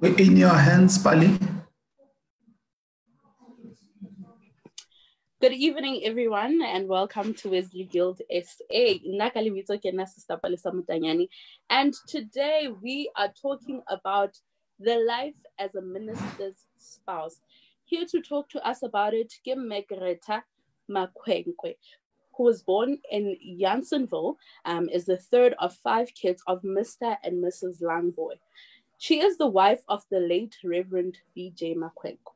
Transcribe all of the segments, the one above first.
We're in your hands, Pali. Good evening, everyone, and welcome to Wesley Guild SA. And today we are talking about the life as a minister's spouse. Here to talk to us about it, Kim Megreta Makwenkwe, who was born in Janssenville, is the third of 5 kids of Mr. and Mrs. Langboy. She is the wife of the late Reverend B.J. Makwenkwe,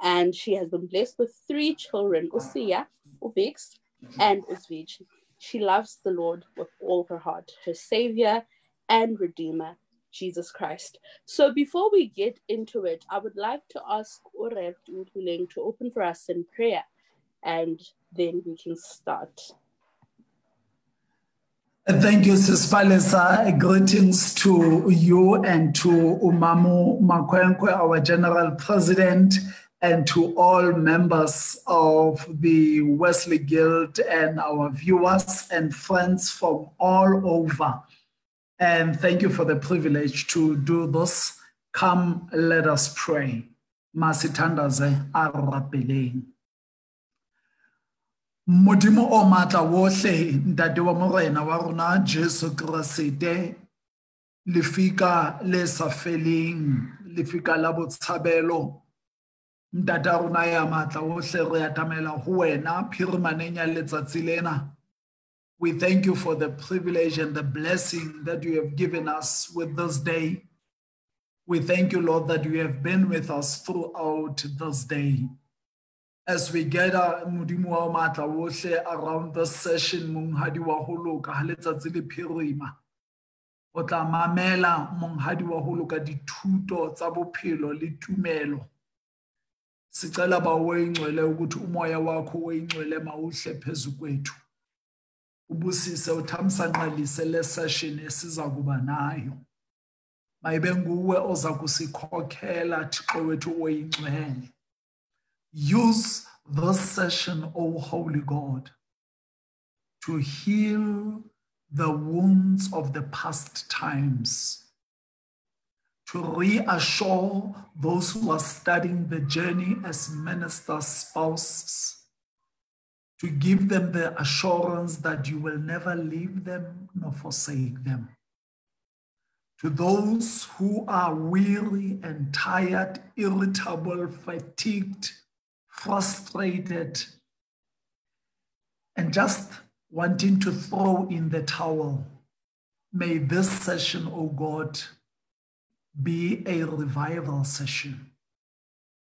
and she has been blessed with 3 children, Usia, Ubix, and Uzvich. She loves the Lord with all her heart, her Savior and Redeemer, Jesus Christ. So before we get into it, I would like to ask Urev Tutuling to open for us in prayer, and then we can start. Thank you, Sis Palesa. Greetings to you and to Umamu Makwenkwe, our General President, and to all members of the Wesley Guild and our viewers and friends from all over. And thank you for the privilege to do this. Come, let us pray. Masitandaze arapeleng. Modimo o matla wohle ntate wa morena wa rona Jesu Kriste lefika le sa feleng lefika la botshabelo ntate a rona ya matla wohle re atamela ho wena phirimaneng ya letsatsi lena. We thank you for the privilege and the blessing that you have given us with this day. We thank you, Lord, that you have been with us throughout this day. As we gather modimo wa matla wohle around this session, monghadi wa ho loka ha letsatsi le phirima, o tla mamela monghadi wa ho loka dithuto tsa bophelo le tumelo. Sicela bawo ingcwele ukuthi umoya wakho oyingcwele mawuhle phezu kwethu, ubusise uthamsanqalise le session esiza kuba nayo. Mayibe nguwe oza kusikhokhela Thixo wethu oyingcwele. Use this session, O Holy God, to heal the wounds of the past times, to reassure those who are studying the journey as minister spouses, to give them the assurance that you will never leave them nor forsake them. To those who are weary and tired, irritable, fatigued, frustrated, and just wanting to throw in the towel, may this session, O God, be a revival session.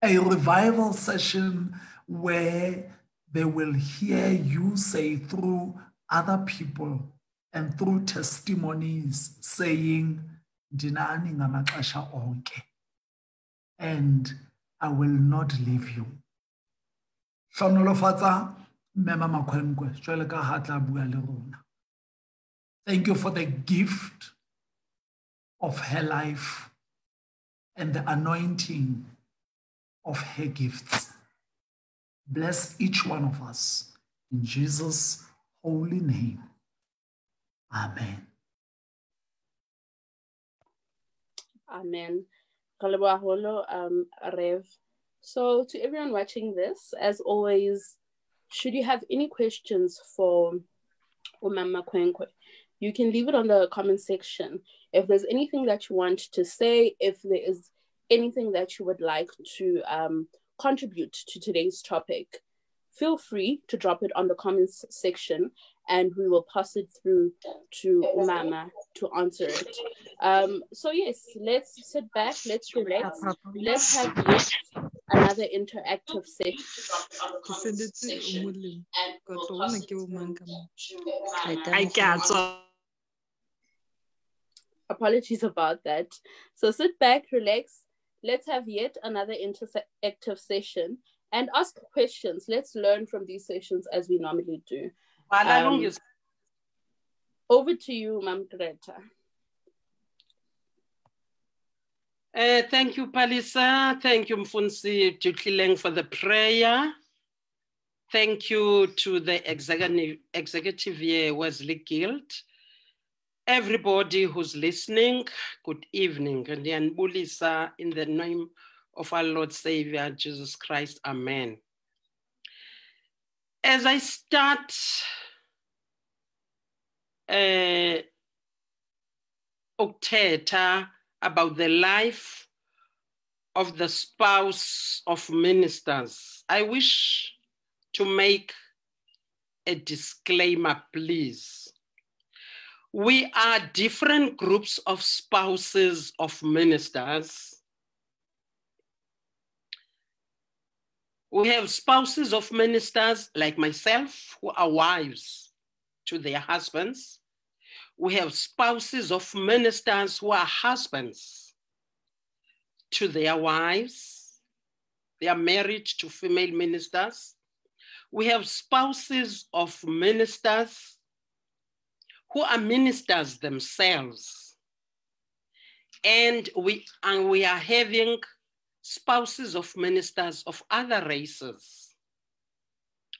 A revival session where they will hear you say through other people and through testimonies saying, Dinani ngamaxesha onke, and I will not leave you. Hlonolofatsa Mema Makwenkwe, jwale ka ha tla bua le rona. Thank you for the gift of her life and the anointing of her gifts. Bless each one of us in Jesus' holy name. Amen. Amen. Rev. So to everyone watching this, as always, should you have any questions for Umama Kwenkwe, you can leave it on the comment section. If there's anything that you want to say, if there is anything that you would like to contribute to today's topic, feel free to drop it on the comments section and we will pass it through to Umama to answer it. So yes, let's sit back, let's relax, let's have yet another interactive session. Apologies about that. So sit back, relax, let's have yet another interactive session and ask questions. Let's learn from these sessions as we normally do. Over to you, Ma'am Greta. Thank you, Palisa. Thank you, Mfunsi Duklileng, for the prayer. Thank you to the executive here, Wesley Guild. Everybody who's listening, good evening. And Bulisa, in the name of our Lord Savior, Jesus Christ, amen. As I start ukuthetha about the life of the spouse of ministers, I wish to make a disclaimer, please. We are different groups of spouses of ministers. We have spouses of ministers like myself who are wives to their husbands. We have spouses of ministers who are husbands to their wives. They are married to female ministers. We have spouses of ministers who are ministers themselves. And we are having spouses of ministers of other races.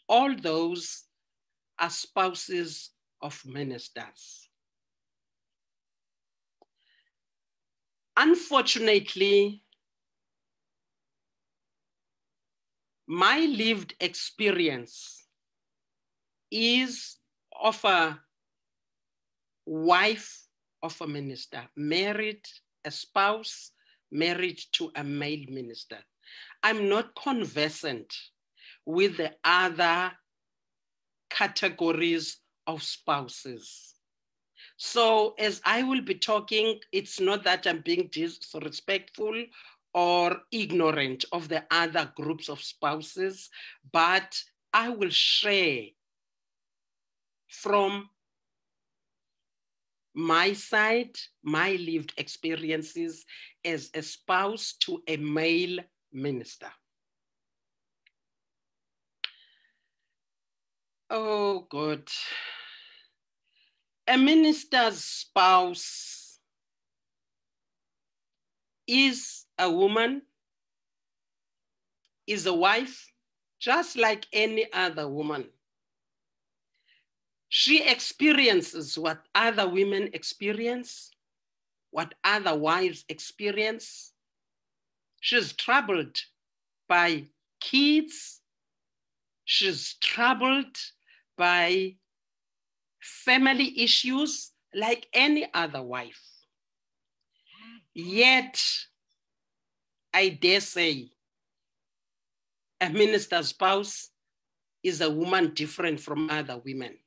All those are spouses of ministers. Unfortunately, my lived experience is of a wife of a minister, married, a spouse, married to a male minister. I'm not conversant with the other categories of spouses. So as I will be talking, it's not that I'm being disrespectful or ignorant of the other groups of spouses, but I will share from my side, my lived experiences as a spouse to a male minister. Oh God. A minister's spouse is a woman, is a wife, just like any other woman. She experiences what other women experience, what other wives experience. She's troubled by kids. She's troubled by family issues like any other wife. Yet, I dare say, a minister's spouse is a woman different from other women.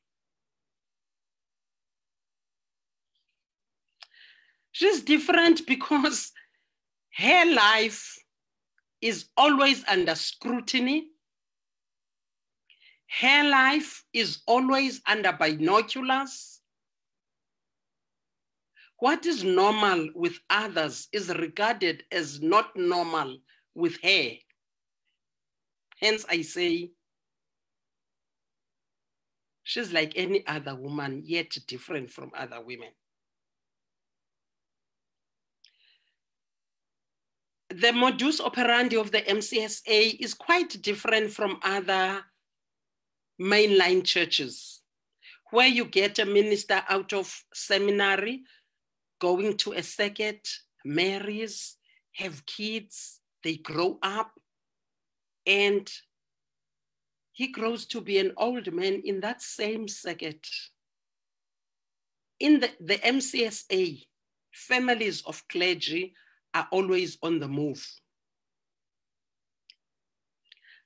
She's different because her life is always under scrutiny. Her life is always under binoculars. What is normal with others is regarded as not normal with her. Hence, I say, she's like any other woman, yet different from other women. The modus operandi of the MCSA is quite different from other mainline churches, where you get a minister out of seminary, going to a circuit, marries, have kids, they grow up, and he grows to be an old man in that same circuit. In the MCSA, families of clergy are always on the move.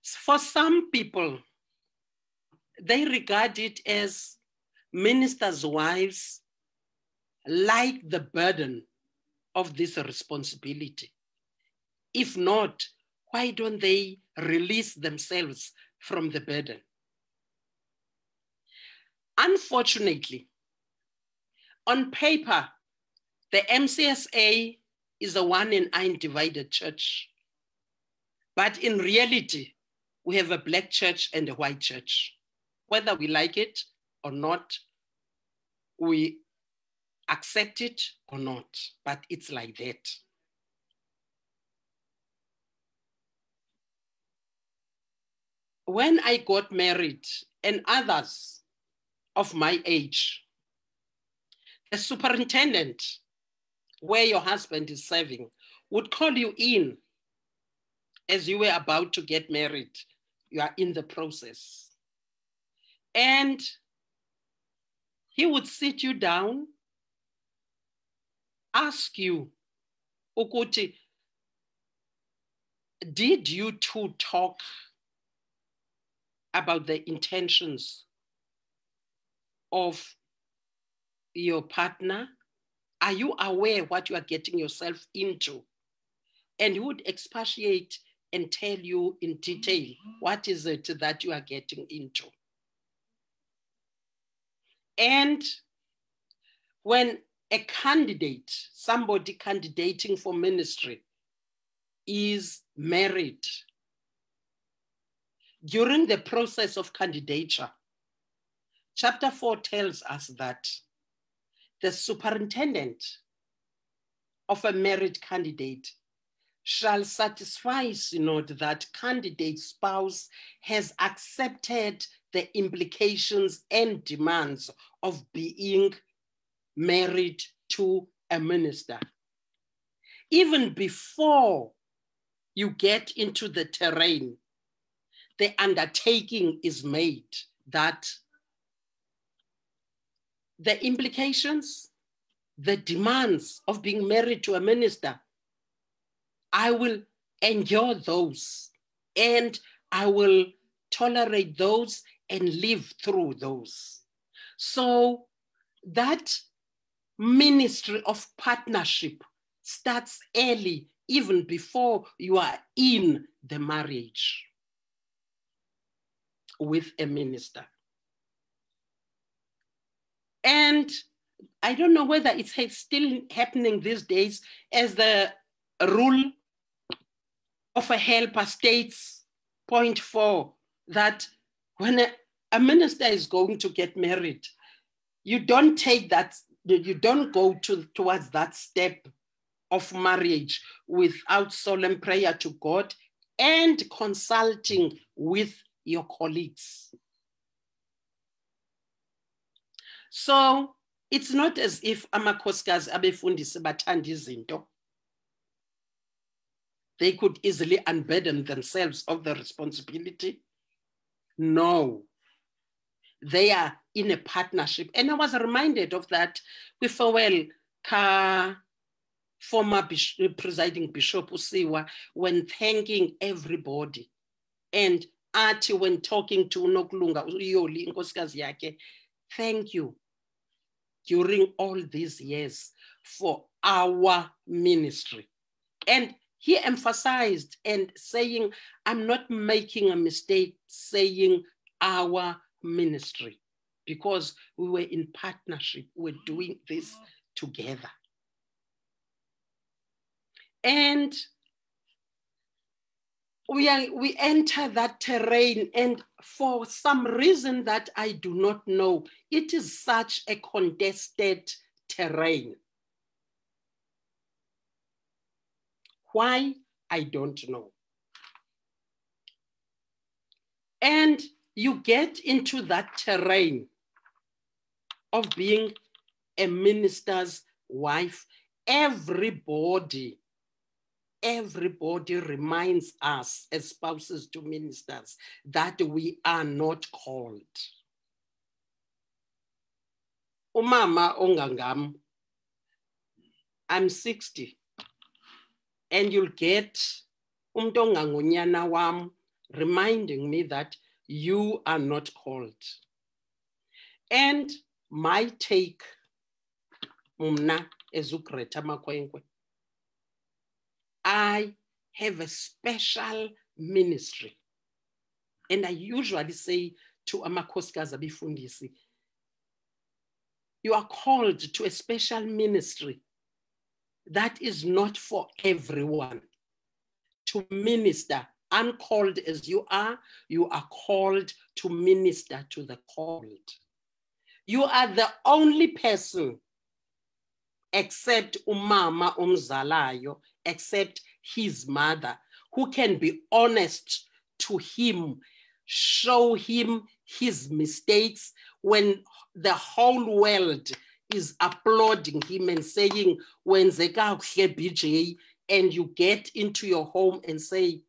For some people, they regard it as ministers' wives like the burden of this responsibility. If not, why don't they release themselves from the burden? Unfortunately, on paper, the MCSA is a one and undivided church. But in reality, we have a black church and a white church. Whether we like it or not, we accept it or not, but it's like that. When I got married, and others of my age, the superintendent where your husband is serving would call you in as you were about to get married. You are in the process. And he would sit you down, ask you, Ukuthi, did you two talk about the intentions of your partner? Are you aware what you are getting yourself into? And he would expatiate and tell you in detail what is it that you are getting into. And when a candidate, somebody candidating for ministry, is married, during the process of candidature, chapter 4 tells us that the superintendent of a married candidate shall satisfy synod that candidate spouse has accepted the implications and demands of being married to a minister. Even before you get into the terrain, the undertaking is made that the implications, the demands of being married to a minister, I will endure those and I will tolerate those and live through those. So that ministry of partnership starts early, even before you are in the marriage with a minister. And I don't know whether it's still happening these days, as the rule of a helper states, point 4, that when a minister is going to get married, you don't take that, you don't go towards that step of marriage without solemn prayer to God and consulting with your colleagues. So it's not as if amakhosikazi abefundisi bathanda izinto. They could easily unburden themselves of the responsibility. No, they are in a partnership. And I was reminded of that with Fawel former presiding Bishop Usiwa, when thanking everybody. And Ati, when talking to Unokulunga, Uyoli, inkosikazi yakhe, thank you during all these years for our ministry. And he emphasized and saying, I'm not making a mistake saying our ministry, because we were in partnership, we're doing this together. And we enter that terrain, and for some reason that I do not know, it is such a contested terrain. Why? I don't know. And you get into that terrain of being a minister's wife. Everybody reminds us as spouses to ministers that we are not called. Umama ongangam, I'm 60. And you'll get umuntu ongangunyana wam reminding me that you are not called. And my take, mna ezuGreta Makhwenkwe, I have a special ministry. And I usually say to amakhosikazi abefundisi, you are called to a special ministry that is not for everyone. To minister, uncalled as you are called to minister to the called. You are the only person except umama umzalayo, except his mother, who can be honest to him, show him his mistakes when the whole world is applauding him and saying, wenzeka kuhle BJ, and you get into your home and say,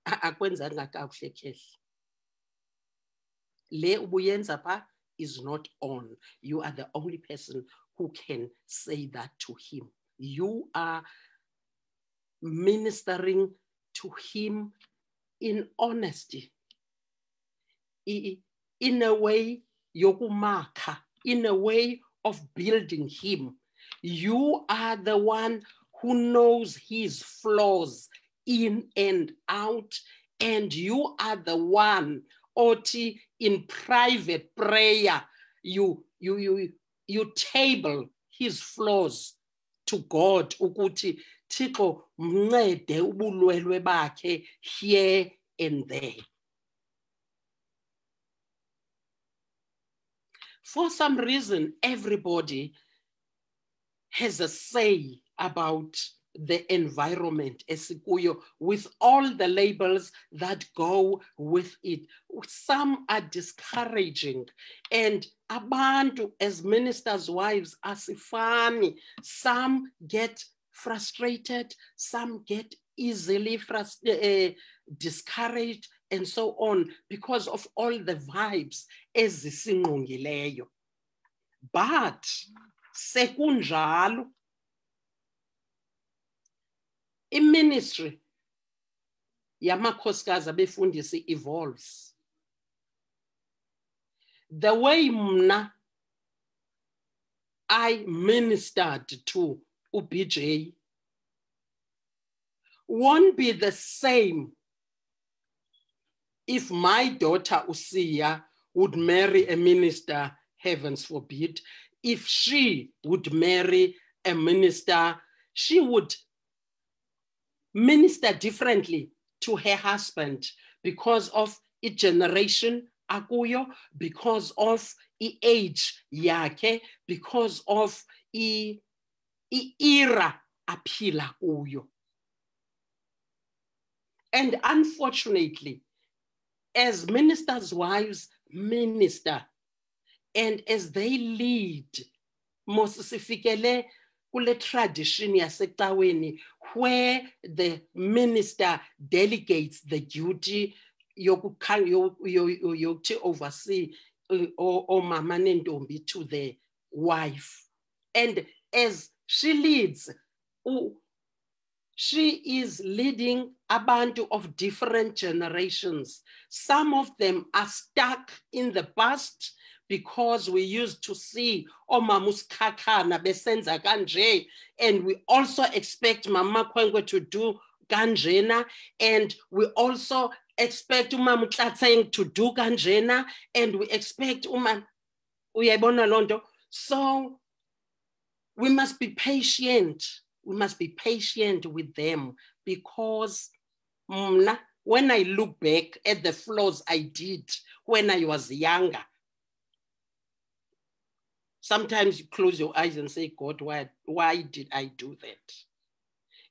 akwenzanga kakuhle kehle. Le ubuyenza pa is not on. You are the only person who can say that to him. You are ministering to him in honesty, in a way yokumaka, in a way of building him. You are the one who knows his flaws in and out, and you are the one, Oti, in private prayer, you table his flaws to God, ukuthi Thixo mncede ubulwelwe bakhe here and there. For some reason, everybody has a say about the environment, esikuyo, with all the labels that go with it. Some are discouraging, and abantu as ministers' wives asifani. Some get frustrated, some get easily discouraged, and so on, because of all the vibes ezisingqongileyo. But sekunjalo, in ministry, yamakhosikazi abefundisi evolves. The way mna I ministered to UBJ won't be the same if my daughter Usia would marry a minister, heavens forbid. If she would marry a minister, she would minister differently to her husband because of a generation akuyo, because of the age yake, because of the era aphila kuyo. And unfortunately, as ministers' wives minister, and as they lead, mosifikele kule tradition yasecaweni, where the minister delegates the duty to oversee or mama nentombi to the wife. And as she leads, she is leading abantu of different generations. Some of them are stuck in the past because we used to see omamus kakana besenza kanje, and we also expect Mama Kwengwe to do kanjena, and we also expect Umama Tlatseng to do kanjena, and we expect uyayibona lonto. So we must be patient. We must be patient with them, because when I look back at the flaws I did when I was younger, sometimes you close your eyes and say, God, why did I do that?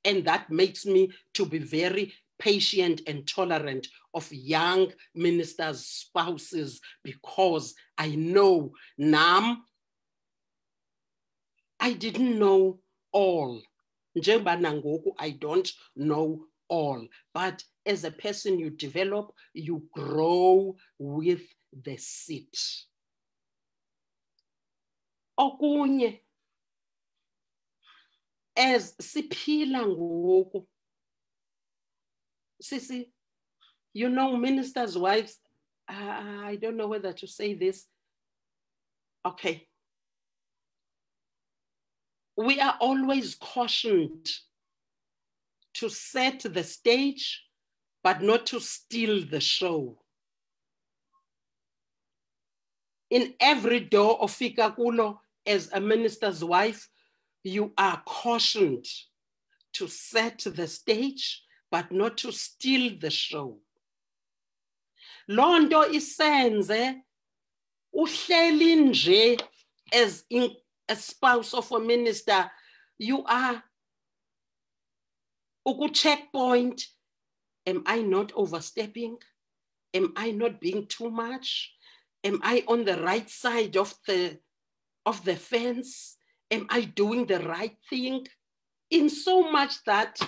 And that makes me to be very patient and tolerant of young ministers' spouses, because I know now I didn't know all. I don't know all. But as a person you develop, you grow with the seed. Okunye, as siphila ngoku, sisi, you know, ministers' wives, I don't know whether to say this. Okay. We are always cautioned to set the stage, but not to steal the show. In every door of Fikakulo, as a minister's wife, you are cautioned to set the stage, but not to steal the show. Londo isenze uhleli nje as a spouse of a minister, you are uku checkpoint. Am I not overstepping? Am I not being too much? Am I on the right side of the fence? Am I doing the right thing? In so much that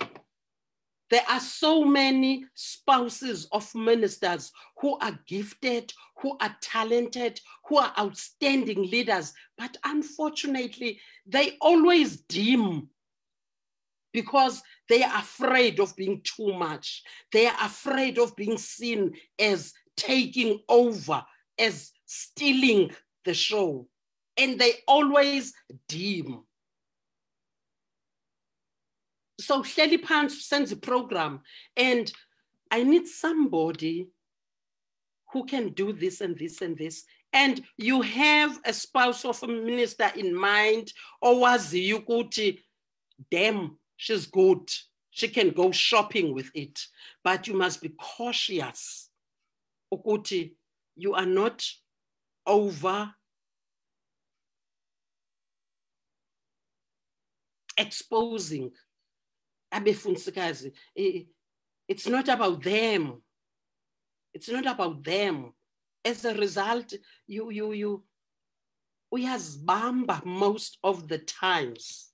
there are so many spouses of ministers who are gifted, who are talented, who are outstanding leaders, but unfortunately, they always dim because they are afraid of being too much. They are afraid of being seen as taking over, as stealing the show. And they always dim. So Shelly Pants sends a program, and I need somebody who can do this and this and this. And you have a spouse of a minister in mind, or was you damn, she's good. She can go shopping with it. But you must be cautious. Ukuthi, you are not over exposing. It's not about them. It's not about them. As a result, we has bamba most of the times.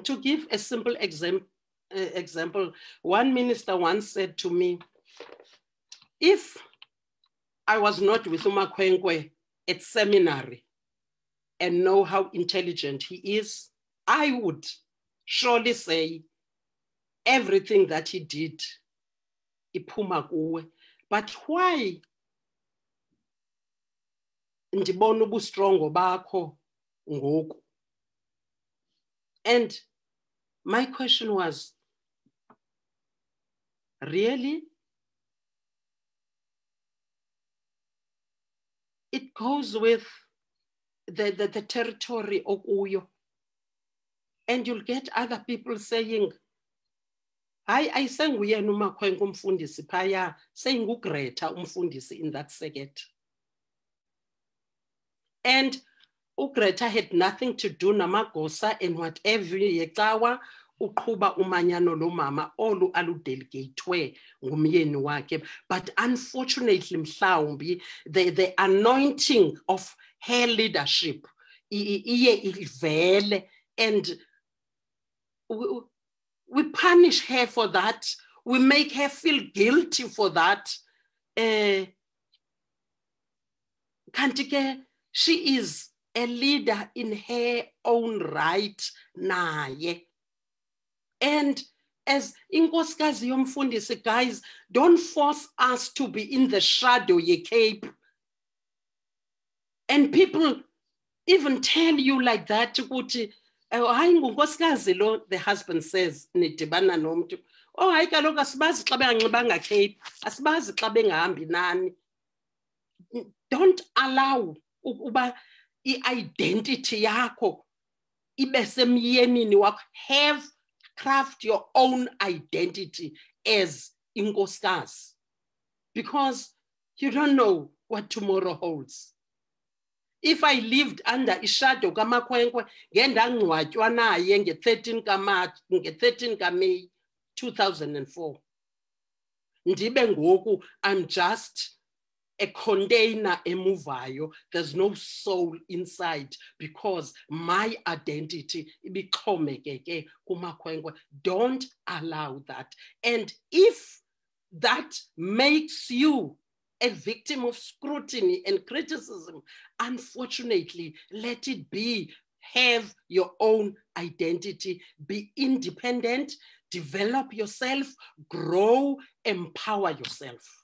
To give a simple example, one minister once said to me, if I was not with uMakhwenkwe at seminary and know how intelligent he is, I would surely say everything that he did, iphuma kuwe. But why ndibona ubustrongo bakho ngoku? And my question was, really? It goes with the territory okuyo. And you'll get other people saying, I sang uyena uMakhwenkwe umfundisi phaya, saying uGreta umfundisi in that circuit. And uGreta had nothing to do namagosa and whatever yecawa uqhuba umanyano lomama olu aludelegatwe ngumyeni wakhe. But unfortunately mhlawumbi the anointing of her leadership iye ivele, and we punish her for that. We make her feel guilty for that. Kanti ke she is a leader in her own right naye. And as inkosikazi yomfundisi, guys, don't force us to be in the shadow ye cape. And people even tell you like that, ukuthi hayi ngunkosikazi lo, the husband says, nidibana nomntu, oh hayi kaloku asibazi xa benganxibanga cape, asibazi xa bengahambi nani. Don't allow uba i-identity yakho ibe semyenini wakho. Craft your own identity as inkosikazi, because you don't know what tomorrow holds. If I lived under ishadow kaMakhwenkwe, ngendangcwatywa naye nge-13 kaMeyi 2004. Ndibe ngoku I'm just a container emuvayo. There's no soul inside because my identity ibixhomekeke kuMakhwenkwe. Don't allow that. And if that makes you a victim of scrutiny and criticism, unfortunately, let it be. Have your own identity, be independent, develop yourself, grow, empower yourself.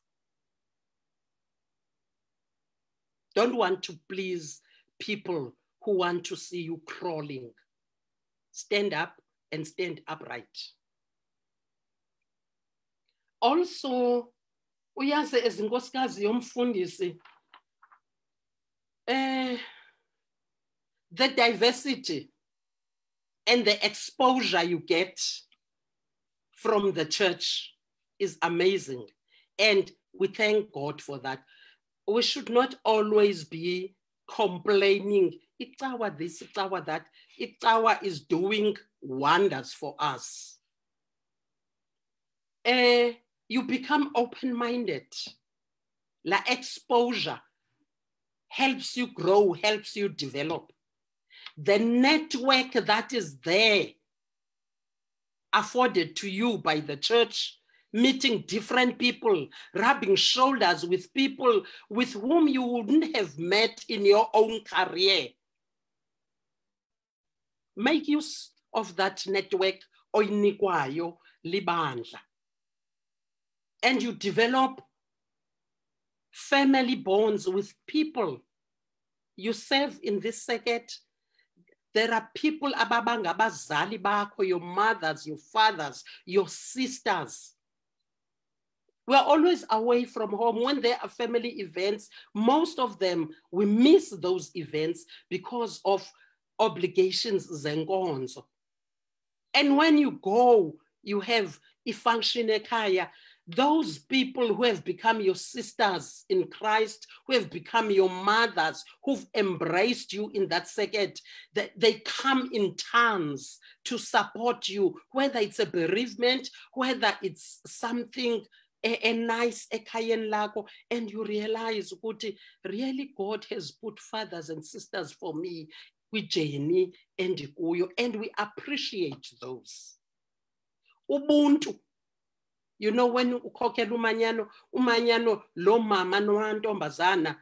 Don't want to please people who want to see you crawling. Stand up and stand upright. Also, uyazi ezinkosikazi yomfundisi, the diversity and the exposure you get from the church is amazing. And we thank God for that. We should not always be complaining. Itawa this, itawa that. Itawa is doing wonders for us. You become open-minded. La exposure helps you grow, helps you develop. The network that is there, afforded to you by the church, meeting different people, rubbing shoulders with people with whom you wouldn't have met in your own career. Make use of that network, oinikwayo libandla. And you develop family bonds with people. You serve in this circuit. There are people, ababangabazali bakho, your mothers, your fathers, your sisters. We are always away from home. When there are family events, most of them, we miss those events because of obligations, zenkonzo. And when you go, you have ifunction ekaya. Those people who have become your sisters in Christ, who have become your mothers, who've embraced you in that circuit, they come in tons to support you, whether it's a bereavement, whether it's something, a nice ekayen lago, and you realize, really God has put fathers and sisters for me, with Jenny and Ikuyo, and we appreciate those. Ubuntu. You know, when ukhokhela umanyano lo mama nontombazana,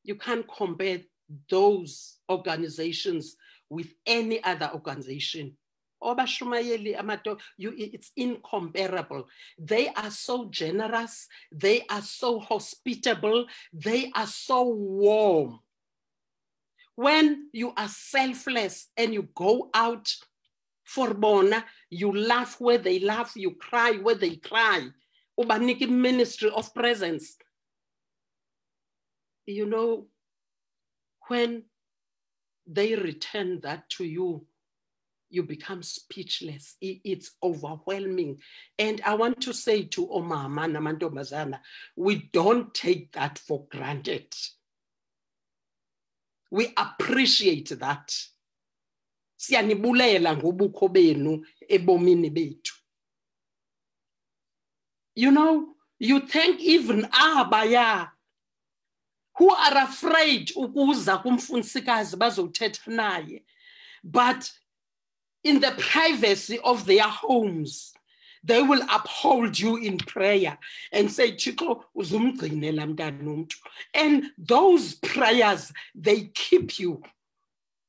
you can't compare those organizations with any other organization. It's incomparable. They are so generous. They are so hospitable. They are so warm. When you are selfless and you go out for bona, you laugh where they laugh, you cry where they cry. Ubaniki ministry of presence. You know, when they return that to you, you become speechless. It's overwhelming. And I want to say to omama namantombazana, we don't take that for granted. We appreciate that. Siyanibulela ngobukho benu ebomini bethu. You know, you thank even abaya who are afraid ukuza kumfunsikazi bazothetha naye, but in the privacy of their homes, they will uphold you in prayer and say, Chiko, uzumgcinela mntana umuntu. And those prayers, they keep you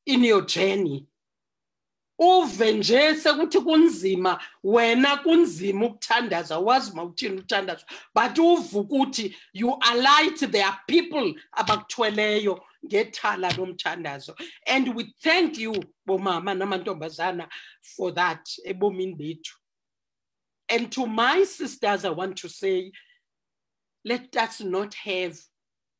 in your journey. Uve nje sekuthi kunzima, wena kunzima ukuthandaza, wazi mawuthini ukuthandaza, but uvukuthi you alight, there are people abakuthweleyo ngethala lomthandazo. And we thank you, bomama namantombazana, for that ebomini bethu. And to my sisters, I want to say, let us not have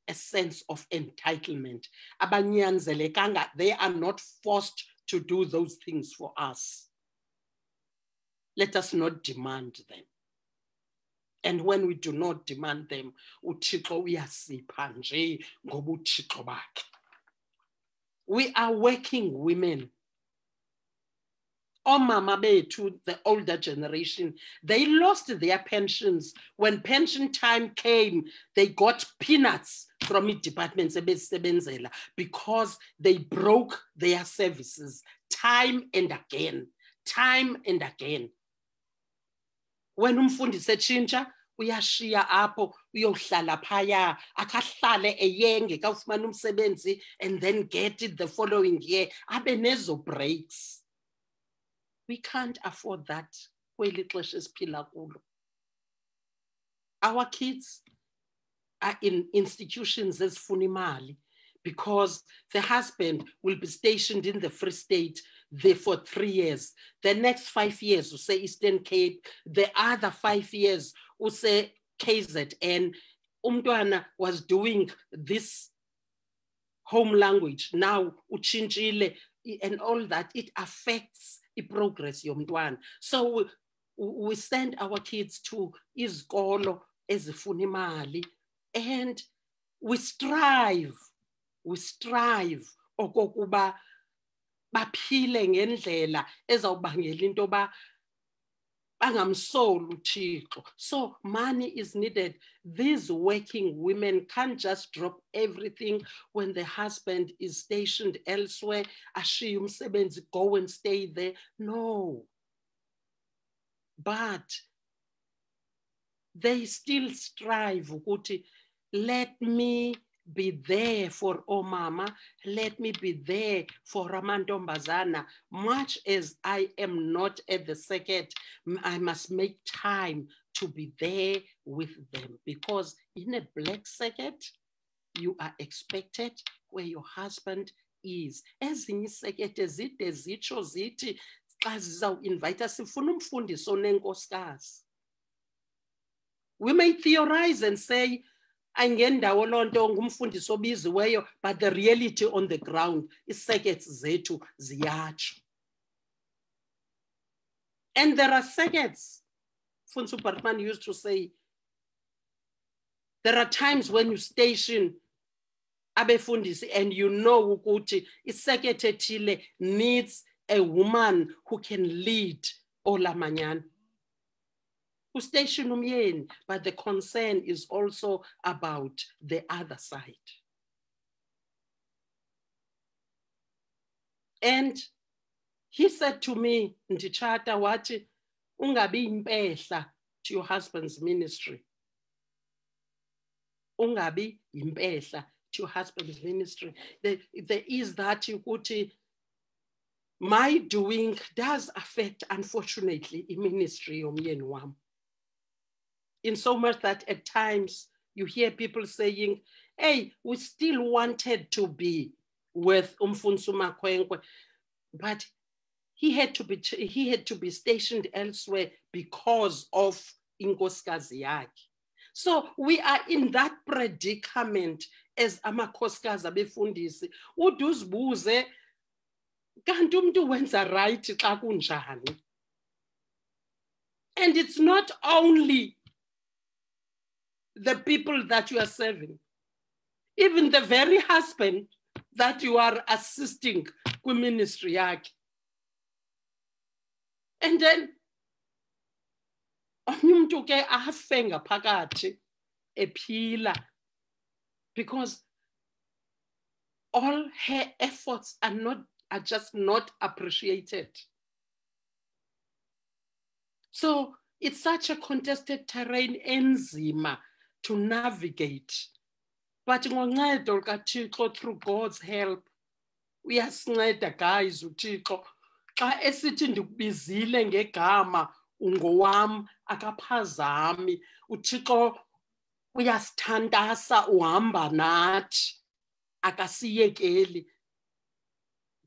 a sense of entitlement. Abanyanzelekanga, they are not forced to do those things for us. Let us not demand them. And when we do not demand them, uThixo uyasipha nje ngoba uThixo bakhe. We are working women. Omama bethu, the older generation, they lost their pensions. When pension time came, they got peanuts from the departments because they broke their services time and again, time and again. When umfundisi etshintsha, uyashiya apho uyohlala phaya, akahlale eyenge kawufumana umsebenzi and then get it the following year. Abe nezo breaks. We can't afford that. Our kids are in institutions as funimali because the husband will be stationed in the Free State there for 3 years. The next 5 years, we say Eastern Cape. The other 5 years, we say KZN. Umntwana was doing this home language. Now, uchinchile and all that, it affects the progress yomntwana. So we send our kids to izikolo ezifuna imali, and we strive okokuba baphile ngendlela ezawubangela into ba bangamsoli uThixo. So money is needed. These working women can't just drop everything when the husband is stationed elsewhere. Ashiye umsebenzi, go and stay there. No. But they still strive ukuthi, let me be there for Omama, let me be there for Ramantombazana. Much as I am not at the circuit, I must make time to be there with them, because in a black circuit, you are expected where your husband is. Ezinye isekete zide zitsho zithi xa zizawuinvite sifuna umfundisi onenkosikazi. We may theorize and say, angendawo lonto ngumfundisi obiziweyo, but the reality on the ground is circuits zethu ziyatsho. And there are circuits. Funsu Bartman used to say, there are times when you station abefundisi and you know ukuthi isecret ethile needs a woman who can lead olamanyana. Station umyeni, but the concern is also about the other side. And he said to me, Ndichata wathi, ungabi impehla to your husband's ministry. Ungabi impehla to your husband's ministry. There is that ukuthi, my doing does affect, unfortunately, the ministry omyeni wam. In so much that at times you hear people saying, hey, we still wanted to be with Mfundisi Makhwenkwe, but he had to be stationed elsewhere because of inkosikazi yakhe. So we are in that predicament as amakhosikazi abefundisi. Uduzibuze kanti umuntu wenza right xa kunjani. And it's not only the people that you are serving, even the very husband that you are assisting with ministry yakhe. And then umuntu ke afe ngaphakathi ephila, because all her efforts are just not appreciated. So it's such a contested terrain, enzima to navigate. But ngoncedo kaThixo, through God's help, uyasinceda guys uThixo. Xa esithi ndikubizile ngegama ungowam akaphazami, uThixo uyasithandasa uhamba nathi, akasiyekeli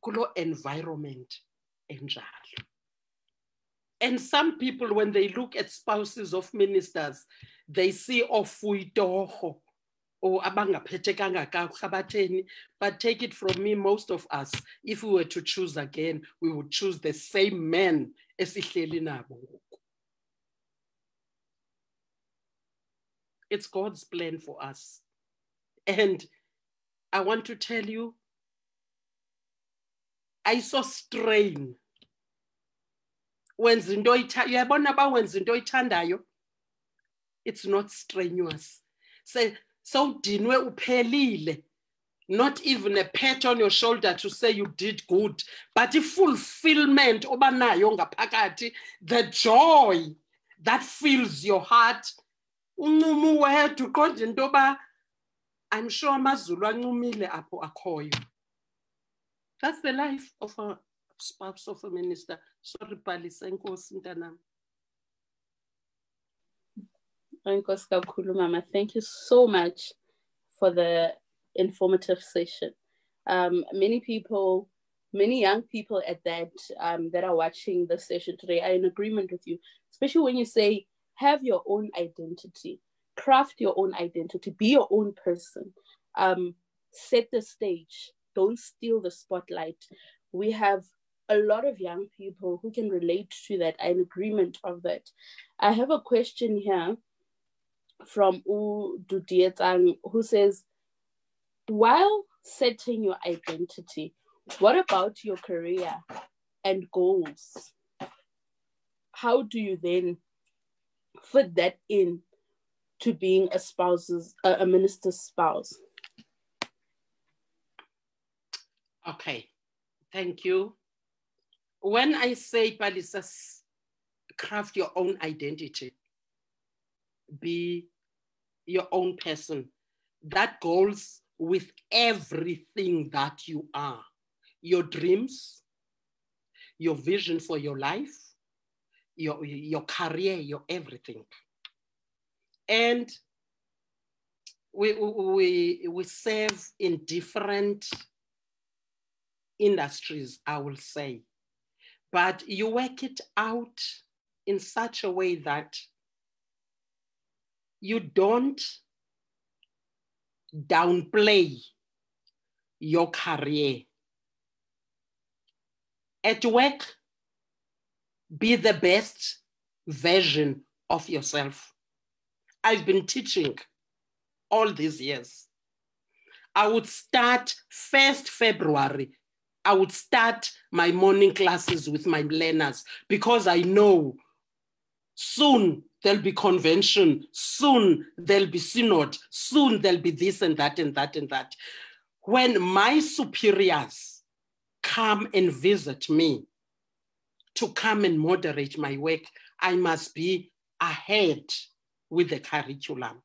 kulo environment enjalo. And some people, when they look at spouses of ministers, they see ofuitoho or abangaphetekanga kakuhle. But take it from me, most of us, if we were to choose again, we would choose the same men esihleli nabo. It's God's plan for us. And I want to tell you, I saw strain. When it's not strenuous. So dinwe uphelile. Not even a pat on your shoulder to say you did good, but the fulfillment obanayo ngaphakathi, the joy that fills your heart. Uncumo wethu konje into ba, I'm sure amazulu ancumile apho akhoyo. That's the life of a spouse of a minister. Sorry, Palisa, enkosi mntanami. Enkosi kakhulu, Mama. Thank you so much for the informative session. Many people, many young people at that that are watching the session today are in agreement with you, especially when you say, have your own identity, craft your own identity, be your own person, set the stage, don't steal the spotlight. We have a lot of young people who can relate to that, in agreement of that. I have a question here from U Dudietang, who says, while setting your identity, what about your career and goals? How do you then fit that in to being a minister's spouse? Okay, thank you. When I say, Palisa, craft your own identity, be your own person, that goes with everything that you are, your dreams, your vision for your life, your career, your everything. And we serve in different industries, I will say, but you work it out in such a way that you don't downplay your career. At work, be the best version of yourself. I've been teaching all these years. I would start 1st February. I would start my morning classes with my learners because I know soon there'll be convention, soon there'll be synod, soon there'll be this and that and that and that. When my superiors come and visit me to come and moderate my work, I must be ahead with the curriculum.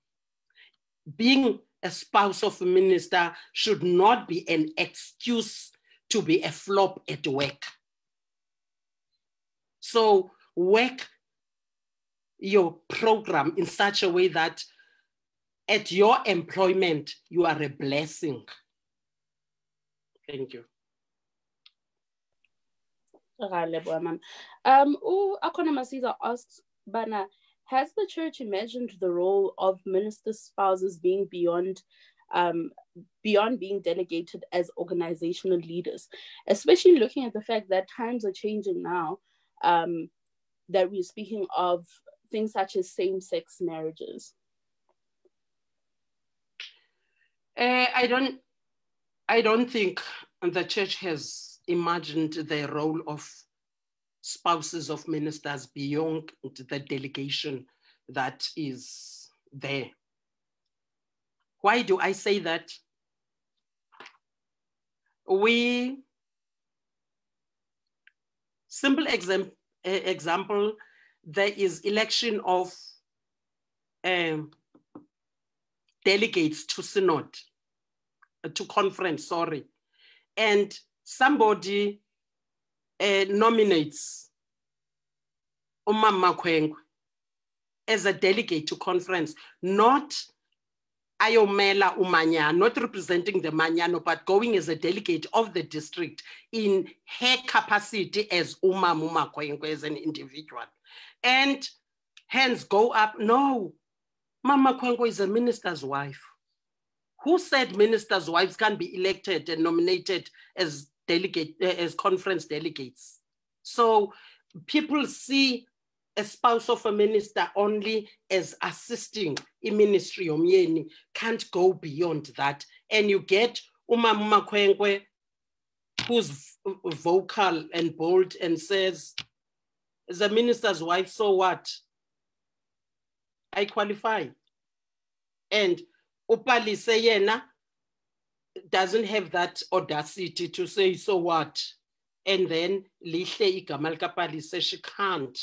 Being a spouse of a minister should not be an excuse to be a flop at work. So work your program in such a way that at your employment, you are a blessing. Thank you. Akona Masiza asks, Bana, has the church imagined the role of minister spouses being beyond being delegated as organizational leaders, especially looking at the fact that times are changing now, that we're speaking of things such as same-sex marriages? I don't think the church has imagined the role of spouses of ministers beyond the delegation that is there. Why do I say that? Simple example, there is election of delegates to synod, to conference, sorry. And somebody nominates Umama Makhwenkwe as a delegate to conference, not Ayomela Umanyano, not representing the Manyano, but going as a delegate of the district in her capacity as Umama Makhwenkwe as an individual. And hands go up, no, Mama Makhwenkwe is a minister's wife. Who said ministers' wives can be elected and nominated as as conference delegates? So people see a spouse of a minister only as assisting in ministry omyeni, can't go beyond that. And you get Umama Makhwenkwe, who's vocal and bold and says, as a minister's wife, so what? I qualify. And Upalise yena doesn't have that audacity to say, so what? And then Lihle Igama likaPalise, she can't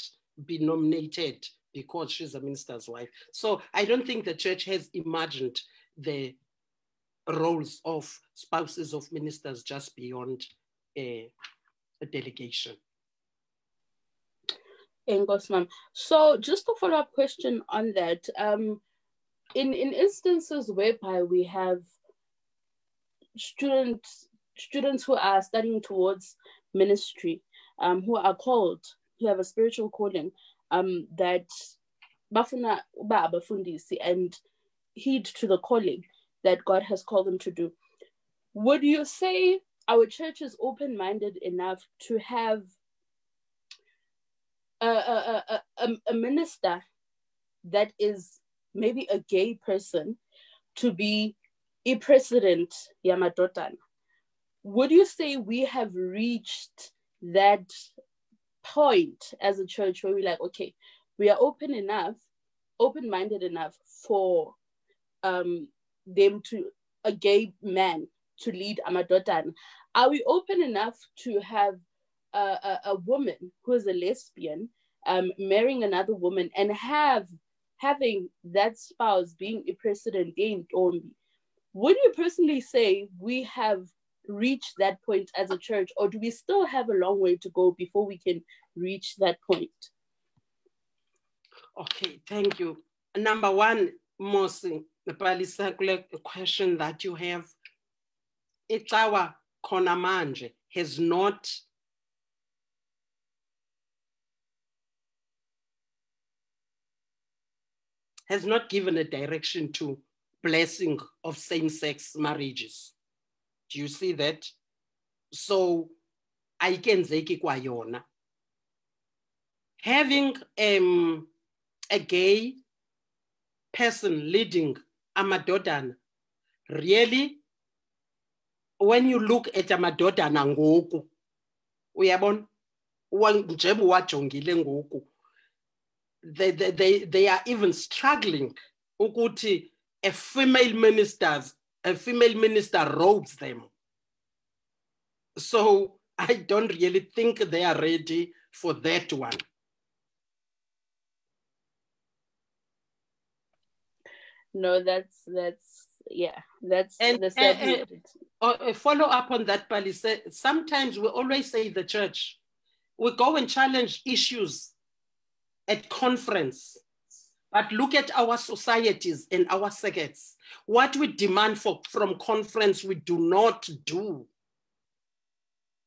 be nominated because she's a minister's wife. So I don't think the church has imagined the roles of spouses of ministers just beyond a delegation. So just a follow-up question on that. In instances whereby we have students who are studying towards ministry, who are called, who have a spiritual calling, that bafuna uba abafundisi and heed to the calling that God has called them to do. Would you say our church is open-minded enough to have a minister that is maybe a gay person to be president yamadodana, would you say we have reached that point as a church where we're like, okay, we are open-minded enough for them to, a gay man to lead amadodana? Are we open enough to have a woman who is a lesbian marrying another woman and having that spouse being a president named only? Would you personally say we have reached that point as a church, or do we still have a long way to go before we can reach that point? Okay, thank you. Number one, Mosi, the question that you have, it's our Konamanje has not given a direction to blessing of same-sex marriages. Do you see that? So, I can say having a gay person leading amadodana, really, when you look at amadodana ngoku, uyabona, njengoba wajongile ngoku, they are even struggling ukuthi a female minister robes them. So I don't really think they are ready for that one. No, that's the sad a follow up on that, Palise. Sometimes we always say the church, we go and challenge issues at conference, but look at our societies and our circuits. What we demand from conference, we do not do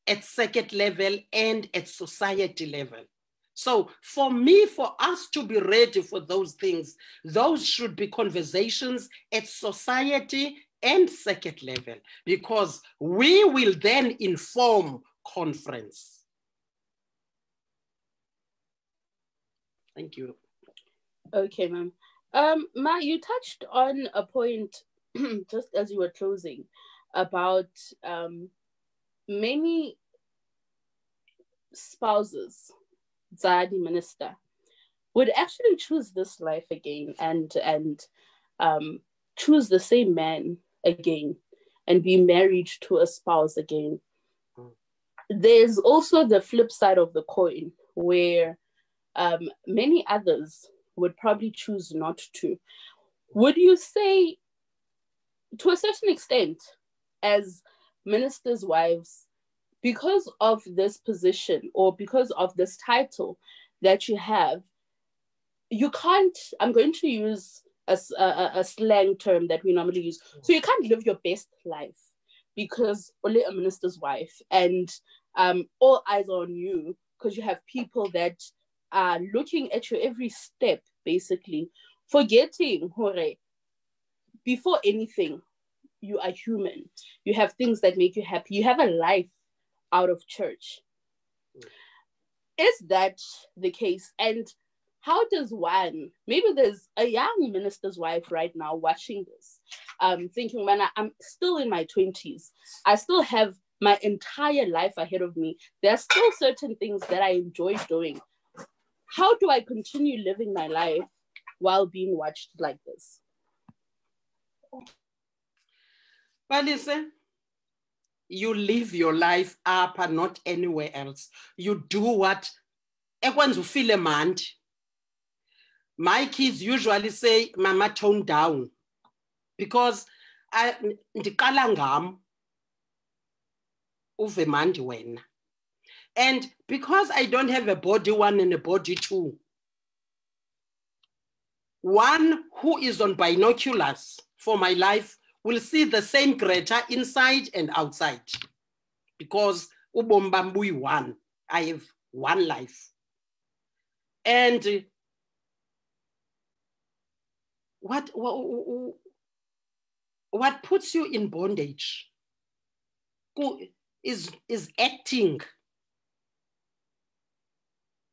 at circuit level and at society level. So for me, for us to be ready for those things, those should be conversations at society and circuit level, because we will then inform conference. Thank you. Okay, ma'am. Ma, you touched on a point just as you were closing about many spouses, Zadi minister, would actually choose this life again and choose the same man again and be married to a spouse again. There's also the flip side of the coin where many others would probably choose not to. Would you say, to a certain extent, as ministers' wives, because of this position or because of this title that you have, you can't, I'm going to use a slang term that we normally use, so you can't live your best life because only a minister's wife and all eyes are on you because you have people that are looking at you every step, basically, forgetting, hore, before anything, you are human. You have things that make you happy. You have a life out of church. Is that the case? And how does one, maybe there's a young minister's wife right now watching this, thinking, man, I'm still in my 20s. I still have my entire life ahead of me. There are still certain things that I enjoy doing. How do I continue living my life while being watched like this? Well, listen, you live your life up and not anywhere else. You do what everyone's who feel a man. My kids usually say, Mama, tone down. Because and because I don't have a body one and a body two, one who is on binoculars for my life will see the same Greta inside and outside. Because ubombambui one, I have one life. And what puts you in bondage is acting.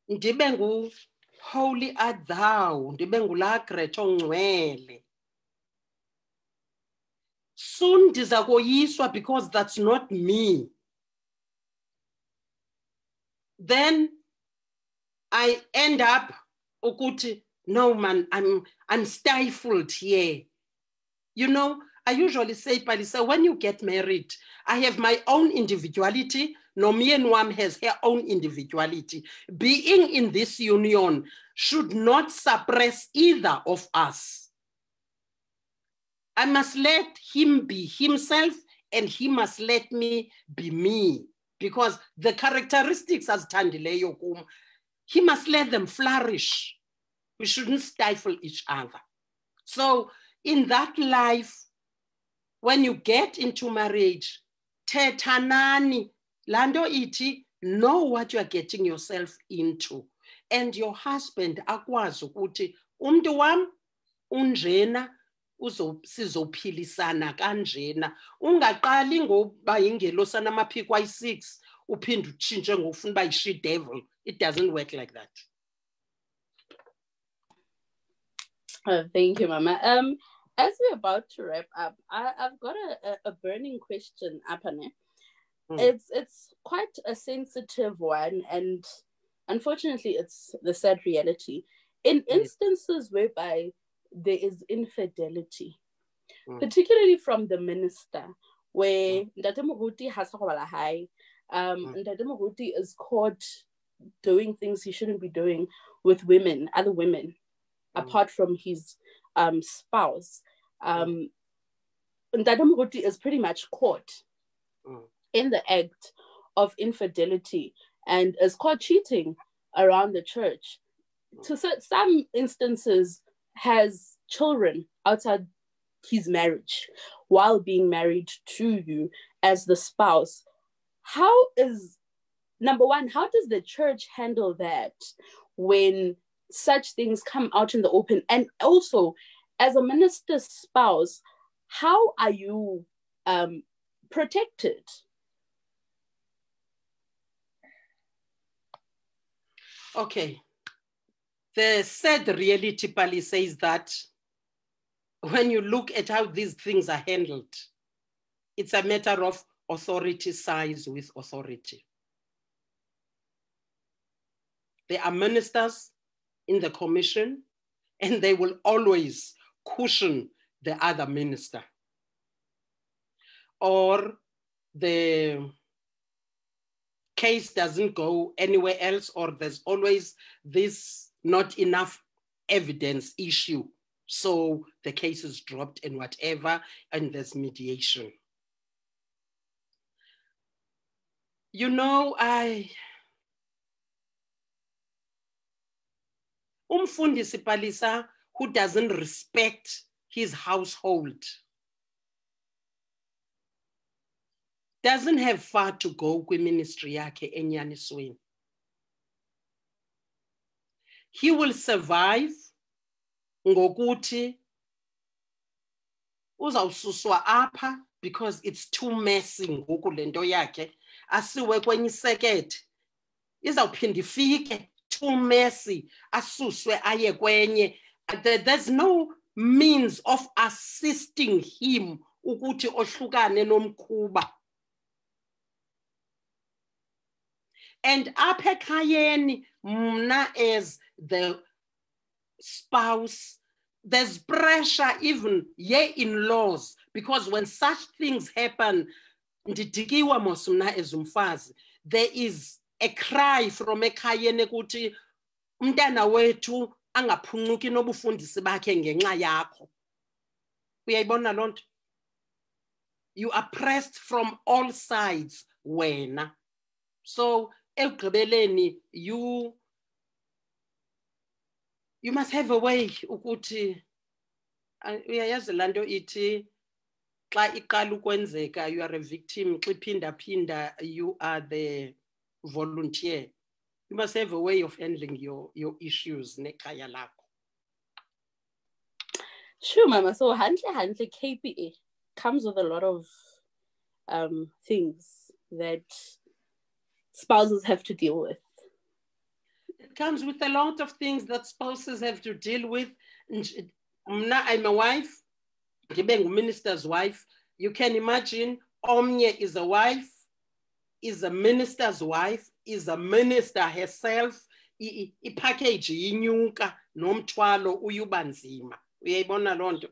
Ndibengu holy art thou, ndibengu la Greta ngcwele. soon ndiza koyiswa because that's not me. Then I end up ukuthi, no man, I'm stifled here. You know, I usually say, Palisa, when you get married, I have my own individuality, Nomien Wam has her own individuality. Being in this union should not suppress either of us. I must let him be himself and he must let me be me, because the characteristics as Tandile Yokum, he must let them flourish. We shouldn't stifle each other. So in that life, when you get into marriage, Tetanani, Lando iti, know what you are getting yourself into. And your husband, akwazi ukuthi, umntu wam, unjena, sizophilisana kanjena. Ungaqali ngoba ingelosi anamaphiko ayi-6, uphinde utshintshe ngofuna uba yi-she-devil. It doesn't work like that. Thank you, Mama. As we're about to wrap up, I've got a burning question, Apane. It's quite a sensitive one, and unfortunately, it's the sad reality. In instances whereby there is infidelity, particularly from the minister, where Ntate Moruti has Ntate Moruti is caught doing things he shouldn't be doing with women, other women, apart from his spouse. Ntate Moruti is pretty much caught in the act of infidelity and is caught cheating around the church. To some instances, has children outside his marriage while being married to you as the spouse. How is, number one, how does the church handle that when such things come out in the open? And also, as a minister's spouse, how are you protected? Okay. The sad reality, Pali, says that when you look at how these things are handled, it's a matter of authority size with authority. There are ministers in the commission, and they will always cushion the other minister. Or the case doesn't go anywhere else, or there's always this not enough evidence issue. So the case is dropped and whatever, and there's mediation. You know, Umfundisi Palisa, who doesn't respect his household, doesn't have far to go with ministry yake enyanisweni. He will survive ngokuthi uzawususwa apha because it's too messy ngoku lento yakhe, asiwe kwenye isekethe, izawuphinda ifike too messy, asuswe aye kwenye. There's no means of assisting him ukuthi ohlukane nomkhuba. And apha ekhayeni, mna as the spouse, there's pressure even in-laws, because when such things happen, ndidikiwa mos mna as umfazi, there is a cry from ekhayeni ukuthi umntana wethu angaphuncuki nobufundisi bakhe ngenxa yakho. Uyayibona loo nto? You are pressed from all sides wena. So ekugqibeleni you must have a way ukuthi uyayazi lanto ithi xa iqala ukwenzeka you are a victim, xa iphinda you are the volunteer. You must have a way of handling your issues nekhaya lakho. Sure, Mama. So handle KPA comes with a lot of things that spouses have to deal with. It comes with a lot of things that spouses have to deal with. I'm a wife, I'm a minister's wife. You can imagine omnye is a wife, is a minister's wife, is a minister herself. I-package inyuka nomthwalo uyubanzima. Uyayibona lonto?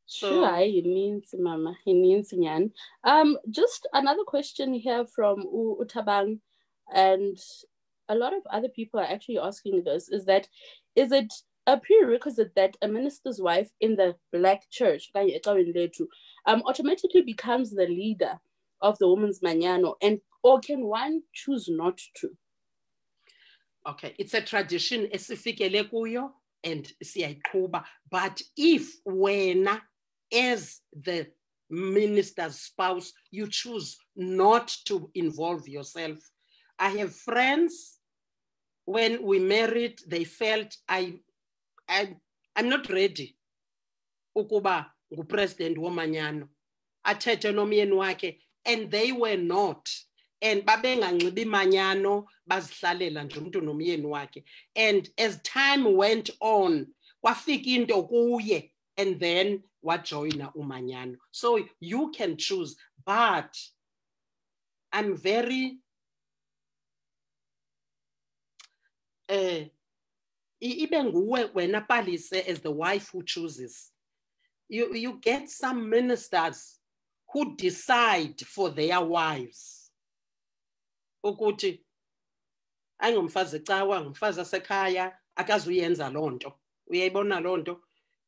Sure, it means mama. It means nyan. Just another question here from Utabang, and a lot of other people are actually asking this: is it a prerequisite that a minister's wife in the Black church automatically becomes the leader of the women's manyano, or can one choose not to? Okay, it's a tradition esifikele kuyo and siyayiqhuba, but if wena as the minister's spouse you choose not to involve yourself. I have friends, when we married, they felt I'm not ready ukuba ngupresident womanyano, athethe nomyeni wakhe, and they were not. And babenganxibi manyano, bazihlalela nje umuntu nomyeni wakhe. And as time went on, kwafika into kuye, and then wajoyina umanyano. So you can choose, but I'm very ibe nguwe wena Palise as the wife who chooses. You get some ministers who decide for their wives. Ukuthi ayingumfazi ecawa, ngumfazi asekhaya, akazuyenza lonto. Uyayibona lonto?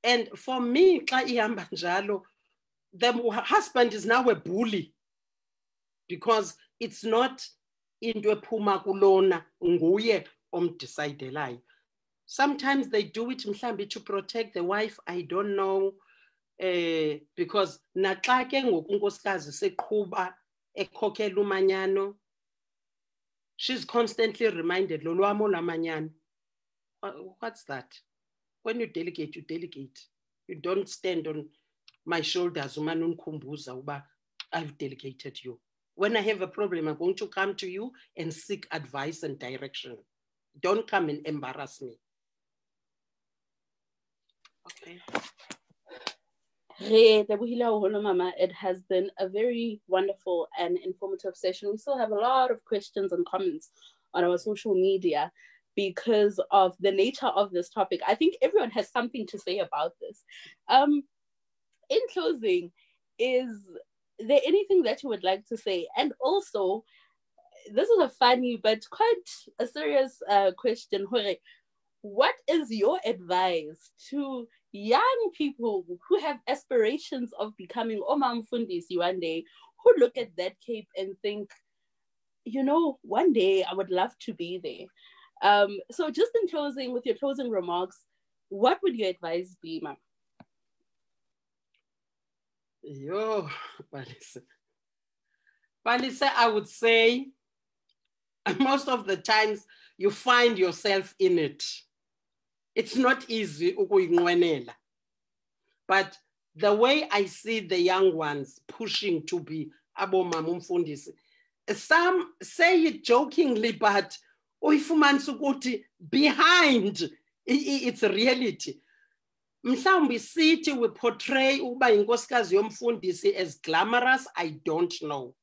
And for me, xa ihamba njalo, the husband is now a bully because it's not into ephuma kulona nguye omdecidelayo. Sometimes they do it mhlambi to protect the wife, I don't know, because naxa ke ngoku unkosikazi seqhuba ekhokhela umanyano, she's constantly reminded, lolwamo lamanyano. What's that? When you delegate, you delegate. You don't stand on my shoulders, I've delegated you. When I have a problem, I'm going to come to you and seek advice and direction. Don't come and embarrass me. Okay. It has been a very wonderful and informative session. We still have a lot of questions and comments on our social media because of the nature of this topic. I think everyone has something to say about this. In closing, is there anything that you would like to say? And also, this is a funny but quite a serious question. What is your advice to young people who have aspirations of becoming Oma Mfundisi one day, who look at that cape and think, you know, one day I would love to be there? So just in closing, with your closing remarks, what would your advice be, ma'am? Yo, Palise, I would say most of the times you find yourself in it. It's not easy ukuyinqwenela. But the way I see the young ones pushing to be abomama umfundisi, some say it jokingly, but uyifumanisa ukuthi behind it's reality. Mhlawumbe sithi we portray uba inkosikazi yomfundisi as glamorous, I don't know.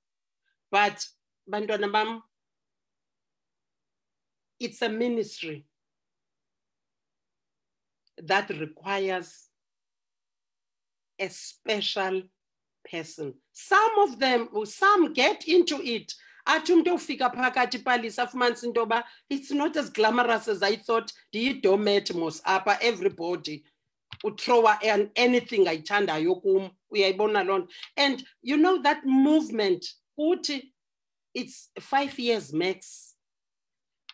But bantwana bam, it's a ministry that requires a special person. Some of them, some get into it. It's not as glamorous as I thought. Everybody would throw anything I chanda yokum. And you know that movement, it's 5 years max.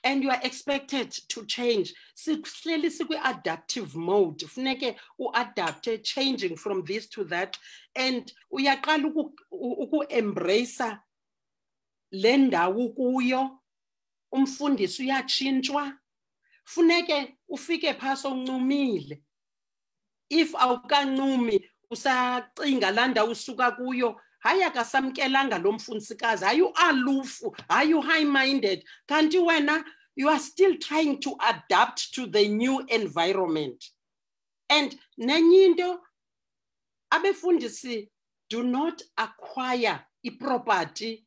And you are expected to change. Clearly, adaptive mode. Funeke u-adapte, changing from this to that. And uyaqala embrace le ndawo kuyo. Umfundisi uyatshintshwa. Funeke ufike phaso uncumile. If awukancumi usacinga la ndawo usuka kuyo, hayi akasamkelanga lo mfundisikazi, are you alufu, are you high-minded? Kanti wena, you are still trying to adapt to the new environment. And nenye into abefundisi do not acquire property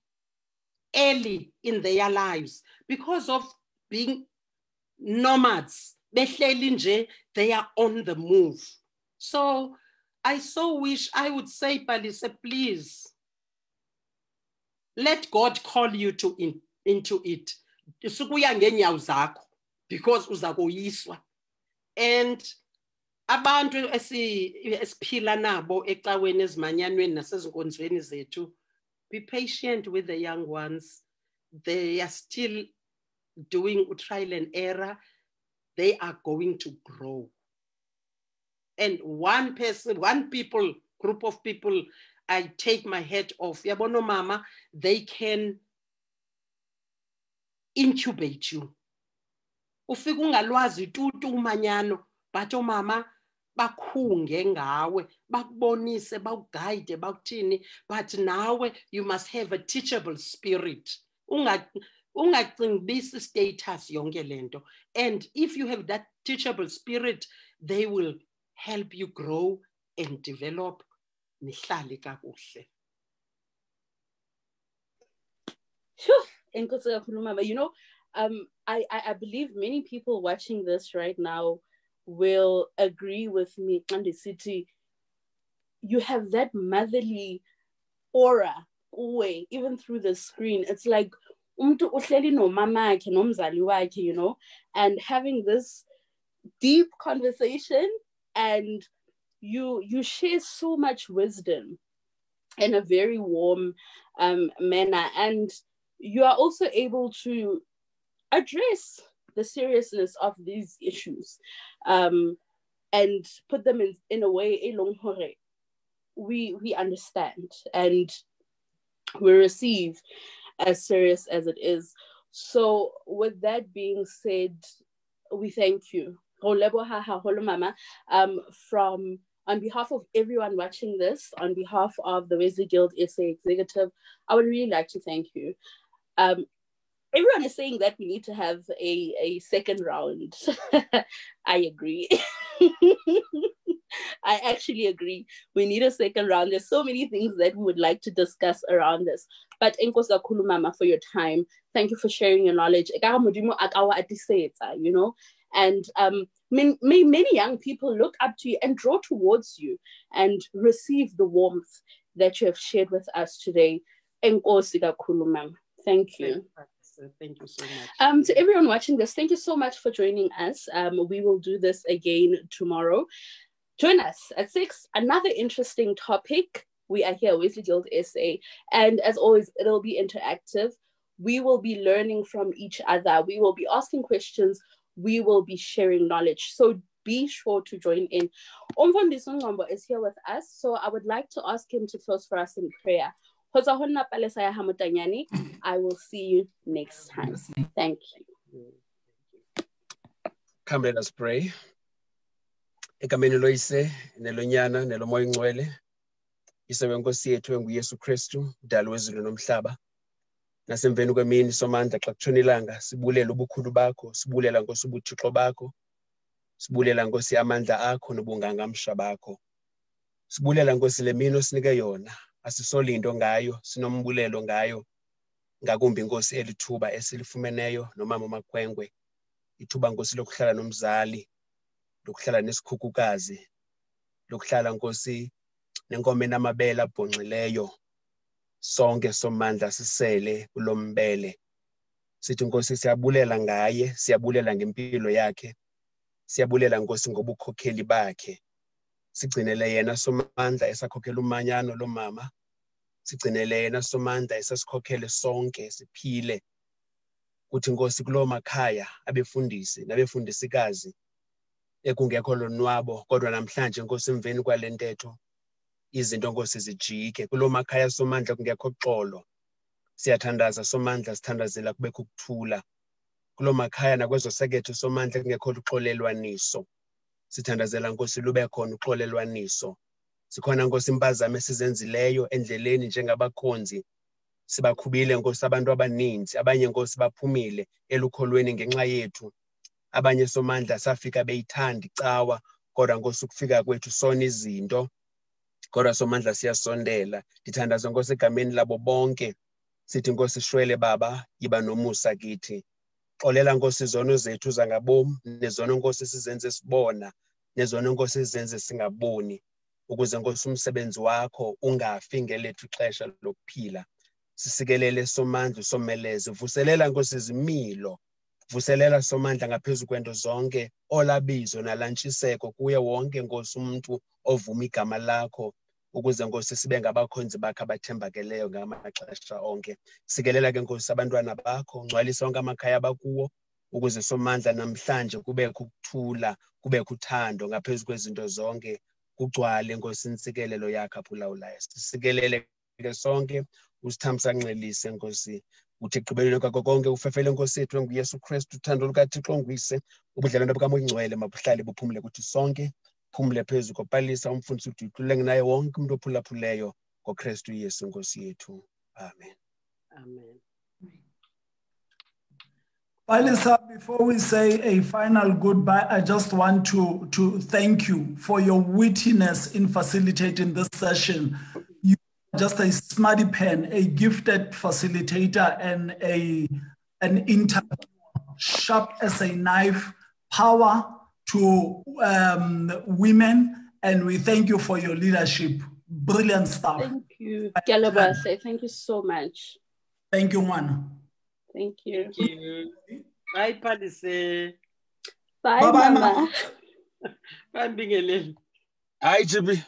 early in their lives because of being nomads. They are on the move. So I so wish I would say, Palise, please, let God call you into it. Because uzakoyiswa. And abantu esiphila nabo ecaweni ezimanyanweni nasezinkonzweni zethu, be patient with the young ones. They are still doing trial and error. They are going to grow. And one group of people, I take my hat off. Yabono mama, they can incubate you. Ufika ungalwazi tutu umanyano, but mama bakhunge ngawe, bakubonise, bakuguide, bakuthini, but nawe you must have a teachable spirit. Ungacingbisi status yonke lento. And if you have that teachable spirit, they will help you grow and develop. Nihlale kakuhle. You know, I believe many people watching this right now will agree with me. And the city, you have that motherly aura way, even through the screen. It's like you know, and having this deep conversation, and you share so much wisdom in a very warm manner, and you are also able to address the seriousness of these issues and put them in a way we understand and we receive as serious as it is. So with that being said, we thank you. From on behalf of everyone watching this, on behalf of the Wesley Guild SA Executive, I would really like to thank you. Everyone is saying that we need to have a second round. I agree. I actually agree. We need a second round. There's so many things that we would like to discuss around this. But Enkosi kakhulu mama for your time. Thank you for sharing your knowledge. You know, and many young people look up to you and draw towards you and receive the warmth that you have shared with us today. Enkosi kakhulu mama. Thank you. Thank you so much. To everyone watching this, thank you so much for joining us. We will do this again tomorrow. Join us at 6, another interesting topic. We are here, Wesley Guild SA. And as always, it'll be interactive. We will be learning from each other. We will be asking questions. We will be sharing knowledge. So be sure to join in. Umfundisi Ngombo is here with us. So I would like to ask him to close for us in prayer. I will see you next time. Thank you. Come, let us pray. Egameni loyise nelonyana nelomoya ingcwele isewe Nkosi yethu enguYesu Kristu mdali wezulu nomhlaba nasemveni kwemini somandla xa kutshona ilanga sibulela ubukhulu bakho sibulela Nkosi ubuthixo bakho sibulela Nkosi amandla akho nobungangamsha bakho sibulela Nkosi le mini osinike yona asisolindo ngayo sinombulelo ngayo ngakumbi Nkosi elithuba esilifumeneyo nomama uMakhwenkwe ithuba Nkosi lokuhlala nomzali lokuhlala nesikhukukazi lokuhlala Nkosi nenkomo enamabele abhonxileyo sonke somandla sisele kulombele sithi Nkosi siyabulela ngaye siyabulela ngempilo yakhe siyabulela Nkosi ngobukhokheli bakhe sigcinele yena somandla esakhokhela umanyano lomama sigcinele yena somandla esasikhokhele sonke siphile kuthi Nkosi kulo makhaya abefundisi nabefundisikazi ekungekho lonwabo kodwa namhlanje Nkosi emveni kwalentetho izinto Nkosi zijike kulo makhaya somandla kungekho xolo siyathandaza somandla sithandazela kubekho ukuthula kulo makhaya nakwezo sekethe somandla kungekho uxolelwaniso sithandazela Nkosi lube khona uxolelwaniso sikhona Nkosi impazamo esizenzileyo endleleni njengabakhonzi sibakhubile Nkosi abantu abaninzi abanye Nkosi baphumile elukholweni ngenxa yethu abanye somandla safika beyithanda icawa kodwa Nkosi ukufika kwethu sona izinto Kodwa somandla siyasondela. Ndithandaza Nkosi egameni labo bonke. Sithi Nkosi shwele Baba, yiba nomusa kithi. Xolela Nkosi izono zethu zangabom, nezono Nkosi sizenze sibona, nezono Nkosi sizenze singaboni. Ukuze Nkosi umsebenzi wakho ungafi ngelethu ixesha lokuphila. Sisikelele somandla someleze. Vuselela Nkosi izimilo. Vuselela somandla ngaphezulu kwento zonke, olabizo nalantshiseko kuye wonke Nkosi umuntu ovuma igama lakho, ukuze Nkosi sibe ngabakhonzi bakho abathembakeleyo ngamaxesha onke. Sikelela ke Nkosi abantwana bakho, ngcwalisa onke amakhaya abakuwo, ukuze somandla namhlanje kubekho ukuthula, kubekho uthando ngaphezulu kwezinto zonke, kugcwale Nkosi intsikelelo yakho apho ulawulayo. Sikelele ke sonke, usithambisa nxelise Nkosi. Uthi ekugqibeleni kwakho konke ufefele Nkosi yethu nguYesu Kristu, uthando lukaThixo onguyise, ubudlelwane bukaMoya Oyingcwele mabuhlale buphumle kuthi sonke, phumle phezu kopalisa umfundisi udutyuleke naye wonke umuntu ophulaphuleyo ngoKristu Yesu Nkosi yethu. Amen. Amen. Palisa, before we say a final goodbye, I just want to thank you for your wittiness in facilitating this session. You are just a smarty pen, a gifted facilitator, and an interviewer, sharp as a knife, power to women, and we thank you for your leadership. Brilliant stuff. Thank you, Kelebase. Thank you so much. Thank you, Juan. Thank you. Thank you. Bye, Palisa. Bye, Bye-bye, Mama. Bye, Bingelele. Hi, Jibi.